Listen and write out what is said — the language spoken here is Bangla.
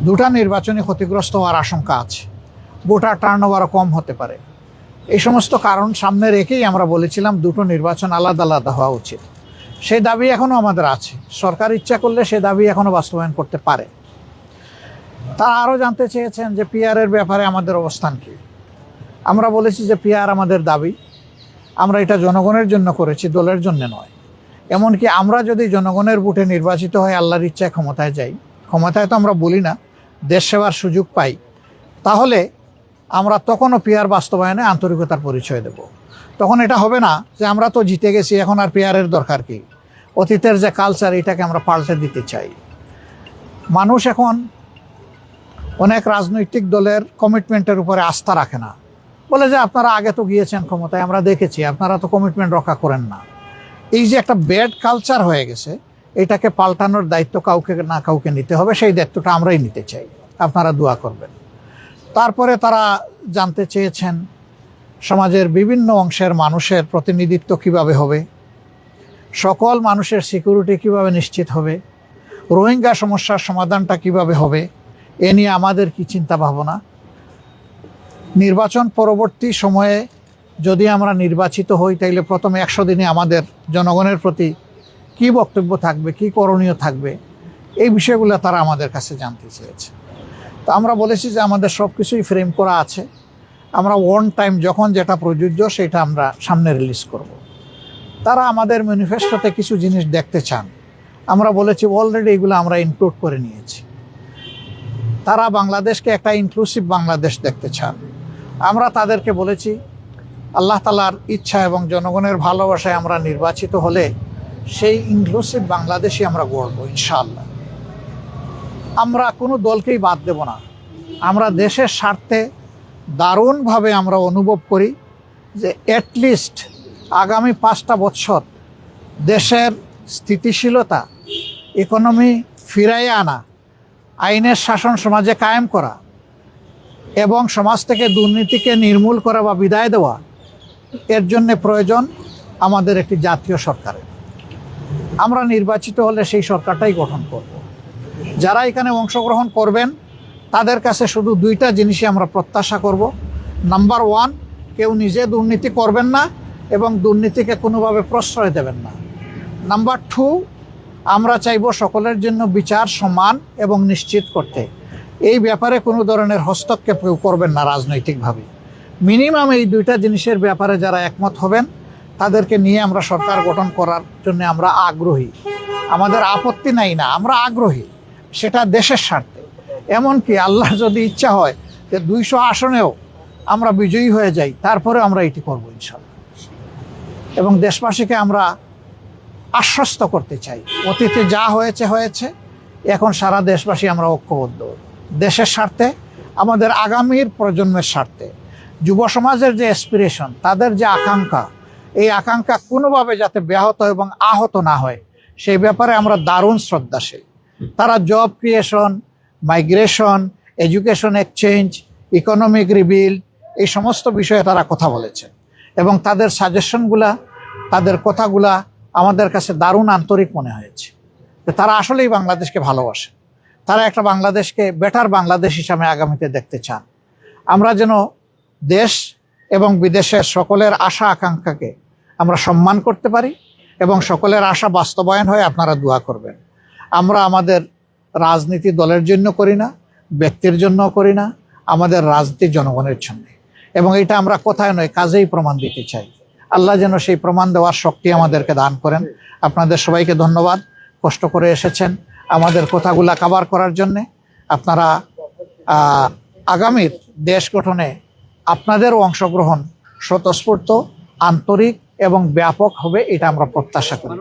দুটা নির্বাচনে ক্ষতিগ্রস্ত হওয়ার আশঙ্কা আছে, ভোটার টার্নওভারও কম হতে পারে। এই সমস্ত কারণ সামনে রেখেই আমরা বলেছিলাম দুটো নির্বাচন আলাদা আলাদা হওয়া উচিত। সেই দাবি এখনও আমাদের আছে। সরকার ইচ্ছা করলে সে দাবি এখনও বাস্তবায়ন করতে পারে। তারা আরও জানতে চেয়েছেন যে পিআরের ব্যাপারে আমাদের অবস্থান কী। আমরা বলেছি যে পিআর আমাদের দাবি, আমরা এটা জনগণের জন্য করেছি, দলের জন্য নয়। এমনকি আমরা যদি জনগণের ভোটে নির্বাচিত হয়ে আল্লাহর ইচ্ছায় ক্ষমতায় যাই, ক্ষমতায় তো আমরা বলি না, দেশ সেবার সুযোগ পাই, তাহলে আমরা তখনও পিআর বাস্তবায়নে আন্তরিকতার পরিচয় দেব। তখন এটা হবে না যে আমরা তো জিতে গেছি, এখন আর পিআরের দরকার কি। অতীতের যে কালচার, এটাকে আমরা পাল্টে দিতে চাই। মানুষ এখন অনেক রাজনৈতিক দলের কমিটমেন্টের উপরে আস্থা রাখে না, বলে যে আপনারা আগে তো গিয়েছেন ক্ষমতায়, আমরা দেখেছি আপনারা তো কমিটমেন্ট রক্ষা করেন না। এই যে একটা ব্যাড কালচার হয়ে গেছে, এটাকে পাল্টানোর দায়িত্ব কাউকে না কাউকে নিতে হবে। সেই দায়িত্বটা আমরাই নিতে চাই, আপনারা দোয়া করবেন। তারপরে তারা জানতে চেয়েছেন সমাজের বিভিন্ন অংশের মানুষের প্রতিনিধিত্ব কিভাবে হবে, সকল মানুষের সিকিউরিটি কিভাবে নিশ্চিত হবে, রোহিঙ্গা সমস্যার সমাধানটা কিভাবে হবে, এ নিয়ে আমাদের কি চিন্তা ভাবনা। নির্বাচন পরবর্তী সময়ে যদি আমরা নির্বাচিত হই, তাইলে প্রথম 100 দিনে আমাদের জনগণের প্রতি কি বক্তব্য থাকবে, কি করণীয় থাকবে, এই বিষয়গুলো তারা আমাদের কাছে জানতে চেয়েছে। তো আমরা বলেছি যে আমাদের সব কিছুই ফ্রেম করা আছে, আমরা ওয়ান টাইম যখন যেটা প্রযোজ্য সেটা আমরা সামনে রিলিজ করব। তারা আমাদের ম্যানিফেস্টোতে কিছু জিনিস দেখতে চান, আমরা বলেছি অলরেডি এগুলো আমরা ইনক্লুড করে নিয়েছি। তারা বাংলাদেশকে একটা ইনক্লুসিভ বাংলাদেশ দেখতে চান। আমরা তাদেরকে বলেছি আল্লাহ তাআলার ইচ্ছা এবং জনগণের ভালোবাসায় আমরা নির্বাচিত হলে সেই ইনক্লুসিভ বাংলাদেশই আমরা গড়ব ইনশাআল্লাহ। আমরা কোনো দলকেই বাদ দেব না। আমরা দেশের স্বার্থে দারুণভাবে আমরা অনুভব করি যে অ্যাটলিস্ট আগামী 5টা বছর দেশের স্থিতিশীলতা, ইকোনমি ফিরাইয়ে আনা, আইনের শাসন সমাজে কায়েম করা এবং সমাজ থেকে দুর্নীতিকে নির্মূল করা বা বিদায় দেওয়া, এর জন্য প্রয়োজন আমাদের একটি জাতীয় সরকারের। আমরা নির্বাচিত হলে সেই সরকারটাই গঠন করব। যারা এখানে অংশগ্রহণ করবেন তাদের কাছে শুধু 2টা জিনিসই আমরা প্রত্যাশা করব। নাম্বার 1, কেউ নিজে দুর্নীতি করবেন না এবং দুর্নীতিকে কোনোভাবে প্রশ্রয় দেবেন না। নাম্বার 2, আমরা চাইব সকলের জন্য বিচার সমান এবং নিশ্চিত করতে। এই ব্যাপারে কোনো ধরনের হস্তক্ষেপ কেউ করবেন না রাজনৈতিকভাবে। মিনিমাম এই 2টা জিনিসের ব্যাপারে যারা একমত হবেন তাদেরকে নিয়ে আমরা সরকার গঠন করার জন্য আমরা আগ্রহী। আমাদের আপত্তি নাই না, আমরা আগ্রহী, সেটা দেশের স্বার্থে। এমনকি আল্লাহ যদি ইচ্ছা হয় যে 200 আসনেও আমরা বিজয়ী হয়ে যাই, তারপরে আমরা এটি করবো ইনশাআল্লাহ। এবং দেশবাসীকে আমরা আশ্বস্ত করতে চাই, অতীতে যা হয়েছে হয়েছে, এখন সারা দেশবাসী আমরা ঐক্যবদ্ধ দেশের স্বার্থে, আমাদের আগামীর প্রজন্মের স্বার্থে। যুব সমাজের যে অ্যাসপিরেশন, তাদের যে আকাঙ্ক্ষা, এই আকাঙ্ক্ষা কোনোভাবে যাতে ব্যাহত এবং আহত না হয়, সেই ব্যাপারে আমরা দারুণ শ্রদ্ধাশীল। তারা job creation, migration, education exchange, economic rebuild, এই সমস্ত বিষয়ে তারা কথা বলেছেন এবং তাদের সাজেশনগুলা, তাদের কথাগুলা আমাদের কাছে দারুণ আন্তরিক মনে হয়েছে। তারা আসলেই বাংলাদেশকে ভালোবাসে, তারা একটা বাংলাদেশকে বেটার বাংলাদেশ হিসাবে আগামীতে দেখতে চান। আমরা যেন দেশ এবং বিদেশের সকলের আশা আকাঙ্ক্ষাকে আমরা সম্মান করতে পারি এবং সকলের আশা বাস্তবায়ন হয়, আপনারা দোয়া করবেন। আমরা আমাদের রাজনীতি দলের জন্য করি না, ব্যক্তির জন্য করি না, আমাদের রাজনীতি জনগণের জন্য। এবং এটা আমরা কথায় নয়, কাজেই প্রমাণ দিতে চাই। আল্লাহ যেন সেই প্রমাণ দেওয়ার শক্তি আমাদেরকে দান করেন। আপনাদের সবাইকে ধন্যবাদ, কষ্ট করে এসেছেন আমাদের কথাগুলা কভার করার জন্যে। আপনারা আগামীর দেশ গঠনে আপনাদেরও অংশগ্রহণ স্বতঃস্ফূর্ত, আন্তরিক এবং ব্যাপক হবে, এটা আমরা প্রত্যাশা করি।